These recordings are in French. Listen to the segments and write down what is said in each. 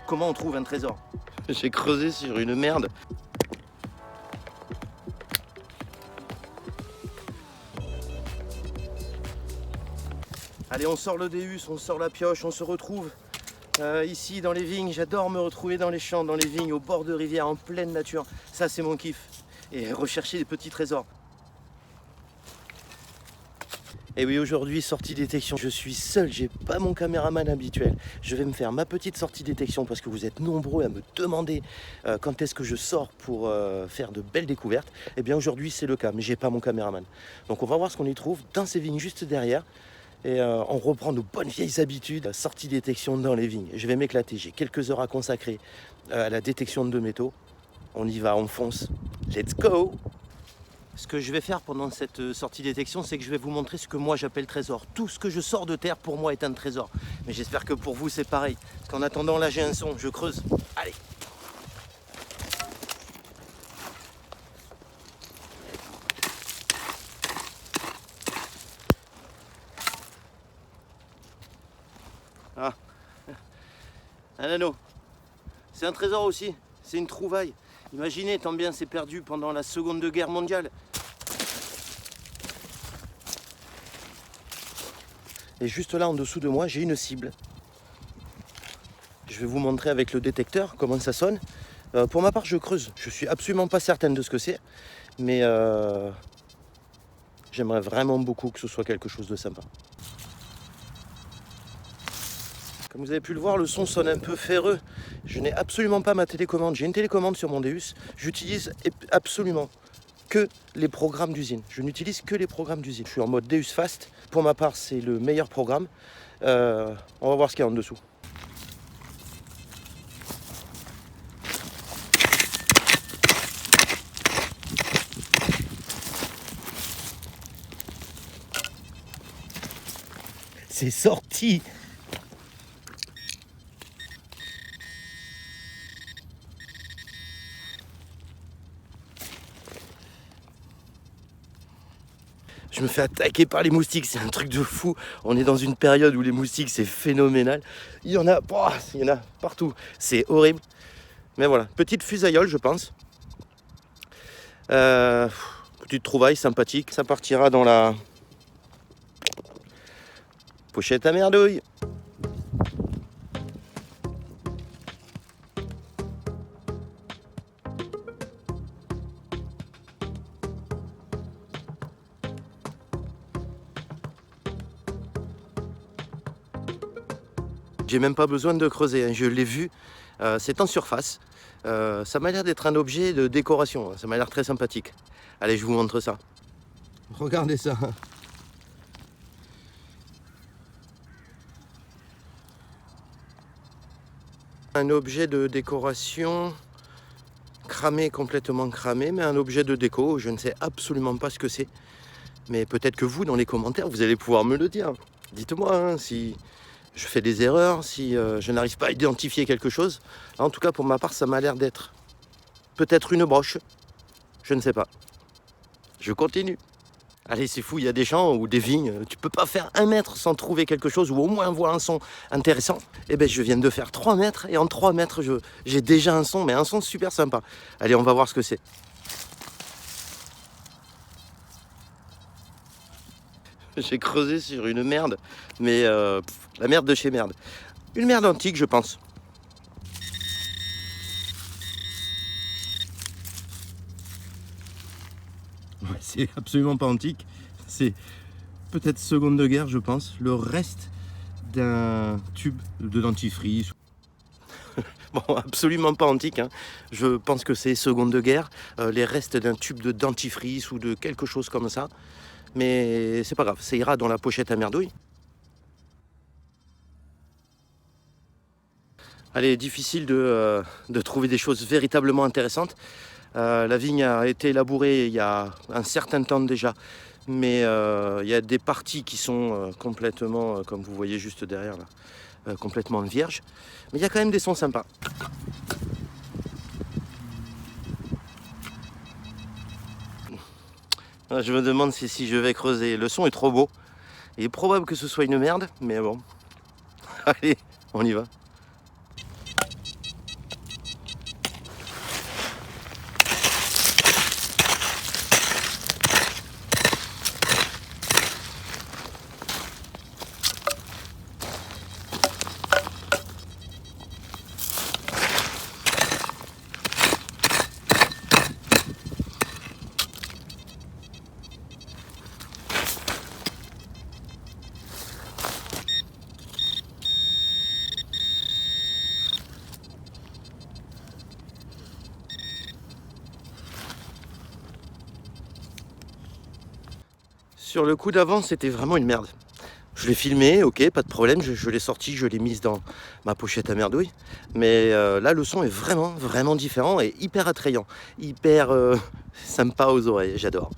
comment on trouve un trésor. J'ai creusé sur une merde. Allez, on sort le Deus, on sort la pioche, on se retrouve ici dans les vignes. J'adore me retrouver dans les champs, dans les vignes, au bord de rivière, en pleine nature. Ça, c'est mon kiff. Et rechercher des petits trésors. Et oui, aujourd'hui, sortie détection. Je suis seul, j'ai pas mon caméraman habituel. Je vais me faire ma petite sortie détection parce que vous êtes nombreux à me demander quand est-ce que je sors pour faire de belles découvertes. Eh bien, aujourd'hui, c'est le cas, mais j'ai pas mon caméraman. Donc, on va voir ce qu'on y trouve dans ces vignes juste derrière. Et on reprend nos bonnes vieilles habitudes, sortie détection dans les vignes. Je vais m'éclater, j'ai quelques heures à consacrer à la détection de métaux. On y va, on fonce. Let's go! Ce que je vais faire pendant cette sortie détection, c'est que je vais vous montrer ce que moi j'appelle trésor. Tout ce que je sors de terre, pour moi, est un trésor. Mais j'espère que pour vous, c'est pareil. Parce qu'en attendant, là, j'ai un son, je creuse. Allez! Ah! Un anneau. C'est un trésor aussi. C'est une trouvaille. Imaginez, tant bien c'est perdu pendant la Seconde Guerre mondiale. Et juste là en dessous de moi, j'ai une cible. Je vais vous montrer avec le détecteur comment ça sonne. Pour ma part, je creuse. Je suis absolument pas certaine de ce que c'est. Mais j'aimerais vraiment beaucoup que ce soit quelque chose de sympa. Comme vous avez pu le voir, le son sonne un peu ferreux. Je n'ai absolument pas ma télécommande. J'ai une télécommande sur mon Deus. J'utilise absolument que les programmes d'usine. Je n'utilise que les programmes d'usine. Je suis en mode Deus Fast. Pour ma part, c'est le meilleur programme. On va voir ce qu'il y a en dessous. C'est sorti! Je me fais attaquer par les moustiques, c'est un truc de fou. On est dans une période où les moustiques, c'est phénoménal. Il y en a partout. C'est horrible. Mais voilà, petite fusaillole, je pense. Petite trouvaille sympathique. Ça partira dans la pochette à merdouille. J'ai même pas besoin de creuser, hein. Je l'ai vu, c'est en surface. Ça m'a l'air d'être un objet de décoration, ça m'a l'air très sympathique. Allez, je vous montre ça. Regardez ça. Un objet de décoration cramé, complètement cramé, mais un objet de déco, je ne sais absolument pas ce que c'est. Mais peut-être que vous, dans les commentaires, vous allez pouvoir me le dire. Dites-moi hein, si je fais des erreurs, si je n'arrive pas à identifier quelque chose. En tout cas, pour ma part, ça m'a l'air d'être peut-être une broche. Je ne sais pas. Je continue. Allez, c'est fou, il y a des champs ou des vignes, tu peux pas faire 1 mètre sans trouver quelque chose ou au moins voir un son intéressant. Eh bien, je viens de faire 3 mètres et en 3 mètres, j'ai déjà un son, mais un son super sympa. Allez, on va voir ce que c'est. J'ai creusé sur une merde, mais la merde de chez merde. Une merde antique, je pense. Ouais, c'est absolument pas antique. C'est peut-être Seconde Guerre, je pense. Le reste d'un tube de dentifrice. Bon, absolument pas antique, hein. Je pense que c'est Seconde Guerre. Les restes d'un tube de dentifrice ou de quelque chose comme ça. Mais c'est pas grave, ça ira dans la pochette à merdouille. Allez, difficile de trouver des choses véritablement intéressantes. La vigne a été labourée il y a un certain temps déjà, mais il y a des parties qui sont complètement, comme vous voyez juste derrière là, complètement vierges. Mais il y a quand même des sons sympas. Je me demande si je vais creuser. Le son est trop beau. Il est probable que ce soit une merde, mais bon. Allez, on y va. Sur le coup d'avant, c'était vraiment une merde. Je l'ai filmé, ok, pas de problème, je l'ai sorti, je l'ai mise dans ma pochette à merdouille. Mais là, le son est vraiment, vraiment différent et hyper attrayant. Hyper sympa aux oreilles, j'adore.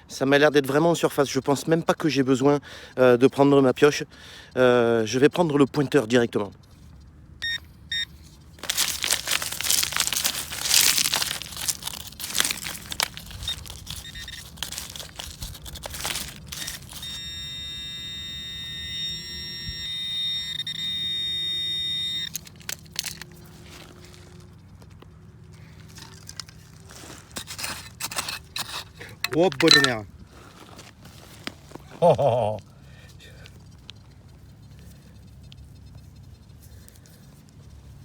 Ça m'a l'air d'être vraiment en surface. Je pense même pas que j'ai besoin de prendre ma pioche. Je vais prendre le pointeur directement. Oh, bonne mère. Oh, oh,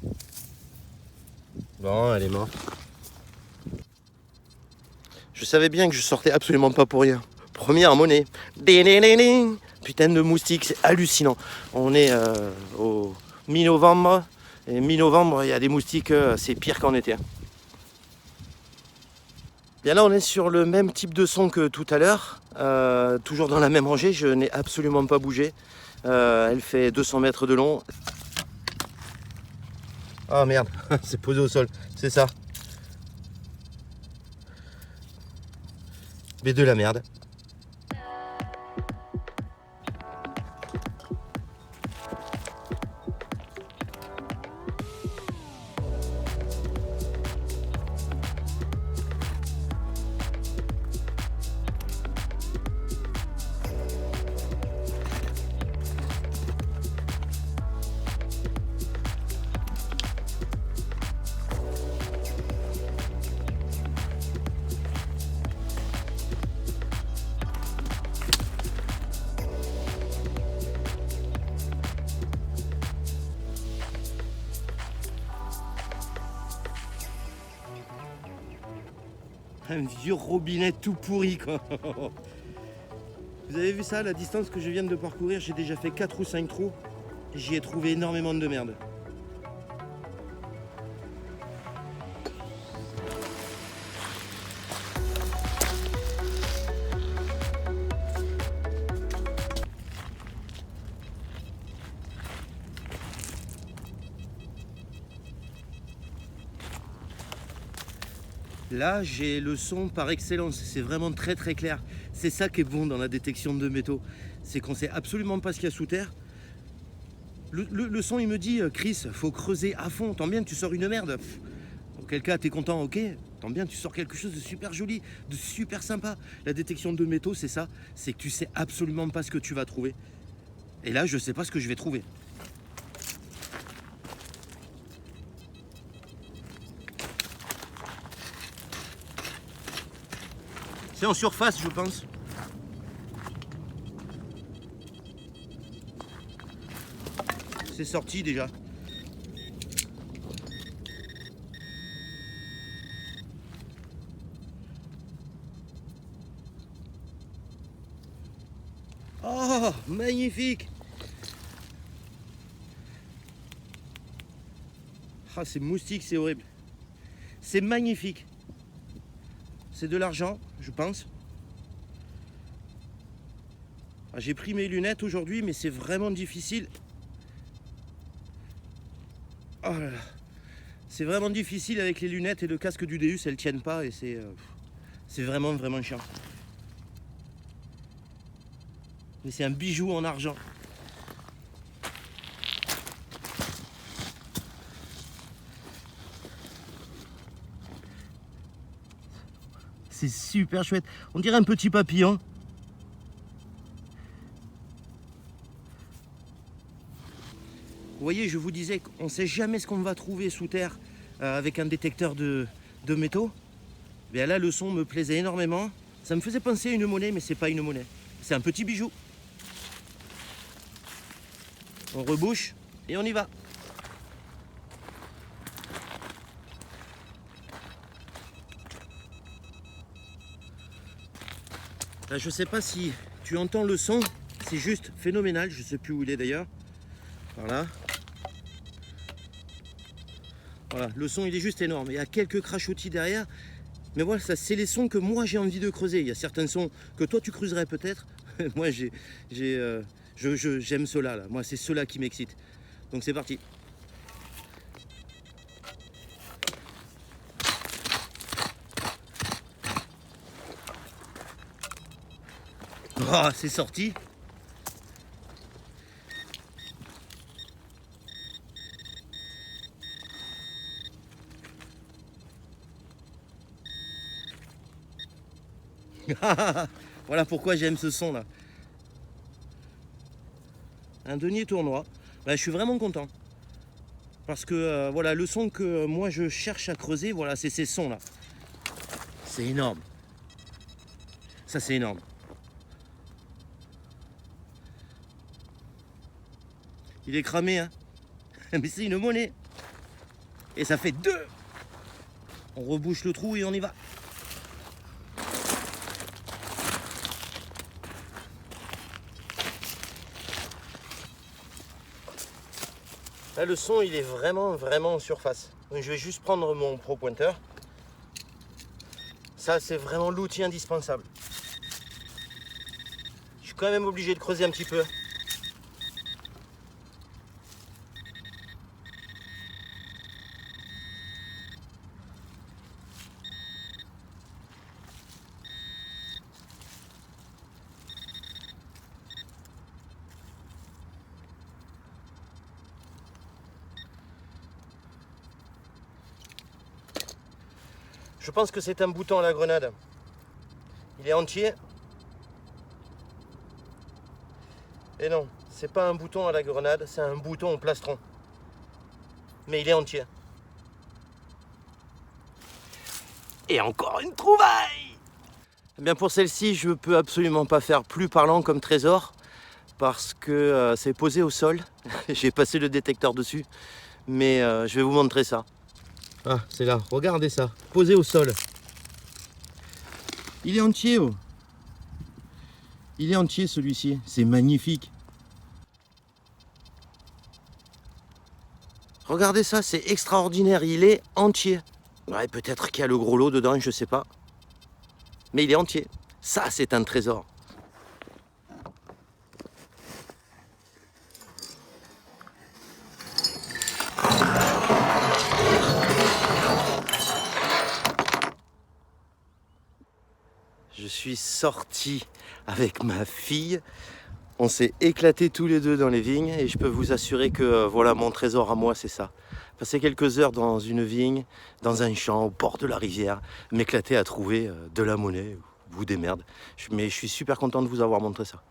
oh. Bon, elle est morte. Je savais bien que je sortais absolument pas pour rien. Première monnaie. Putain de moustique, c'est hallucinant. On est au mi-novembre. Et mi-novembre, il y a des moustiques, c'est pire qu'en été. Bien là, on est sur le même type de son que tout à l'heure. Toujours dans la même rangée, je n'ai absolument pas bougé. Elle fait 200 mètres de long. Ah merde, c'est posé au sol, c'est ça. Mais de la merde. Un vieux robinet tout pourri quoi. Vous avez vu ça, la distance que je viens de parcourir, j'ai déjà fait 4 ou 5 trous. J'y ai trouvé énormément de merde. Là, j'ai le son par excellence, c'est vraiment très très clair. C'est ça qui est bon dans la détection de métaux. C'est qu'on sait absolument pas ce qu'il y a sous terre. Le son, il me dit, Chris, faut creuser à fond. Tant bien, tu sors une merde. Auquel cas, t'es content, ok. Tant bien, tu sors quelque chose de super joli, de super sympa. La détection de métaux, c'est ça. C'est que tu sais absolument pas ce que tu vas trouver. Et là, je sais pas ce que je vais trouver. C'est en surface, je pense. C'est sorti déjà. Oh, magnifique! Ah, c'est moustique, c'est horrible. C'est magnifique. C'est de l'argent, je pense. Ah, j'ai pris mes lunettes aujourd'hui, mais c'est vraiment difficile. Oh là là. C'est vraiment difficile avec les lunettes et le casque du Deus, elles tiennent pas et c'est vraiment vraiment chiant. Mais c'est un bijou en argent. C'est super chouette. On dirait un petit papillon. Vous voyez, je vous disais qu'on ne sait jamais ce qu'on va trouver sous terre avec un détecteur de métaux. Bien là, le son me plaisait énormément. Ça me faisait penser à une monnaie, mais c'est pas une monnaie. C'est un petit bijou. On rebouche et on y va. Là, je sais pas si tu entends le son. C'est juste phénoménal. Je sais plus où il est d'ailleurs. Voilà. Voilà, le son il est juste énorme. Il y a quelques crachotis derrière. Mais voilà, ça c'est les sons que moi j'ai envie de creuser. Il y a certains sons que toi tu creuserais peut-être. Moi j'aime ceux-là. Là. Moi c'est ceux-là qui m'excitent. Donc c'est parti. Oh, c'est sorti. Voilà pourquoi j'aime ce son là. Un denier tournoi. Ben, je suis vraiment content. Parce que voilà, le son que moi je cherche à creuser, voilà, c'est ces sons là. C'est énorme. Ça c'est énorme. Il est cramé, hein. Mais c'est une monnaie. Et ça fait 2. On rebouche le trou et on y va. Là, le son, il est vraiment en surface. Donc, je vais juste prendre mon Pro Pointer. Ça, c'est vraiment l'outil indispensable. Je suis quand même obligé de creuser un petit peu. Je pense que c'est un bouton à la grenade. Il est entier. Et non, c'est pas un bouton à la grenade, c'est un bouton au plastron. Mais il est entier. Et encore une trouvaille! Eh bien pour celle-ci, je peux absolument pas faire plus parlant comme trésor parce que c'est posé au sol. J'ai passé le détecteur dessus, mais je vais vous montrer ça. Ah, c'est là, regardez ça, posé au sol. Il est entier, oh. Il est entier celui-ci, c'est magnifique. Regardez ça, c'est extraordinaire, il est entier. Ouais, peut-être qu'il y a le gros lot dedans, je sais pas. Mais il est entier. Ça, c'est un trésor. Je suis sorti avec ma fille. On s'est éclatés tous les deux dans les vignes et je peux vous assurer que voilà mon trésor à moi, c'est ça. Passer quelques heures dans une vigne, dans un champ, au bord de la rivière, m'éclater à trouver de la monnaie ou des merdes. Mais je suis super content de vous avoir montré ça.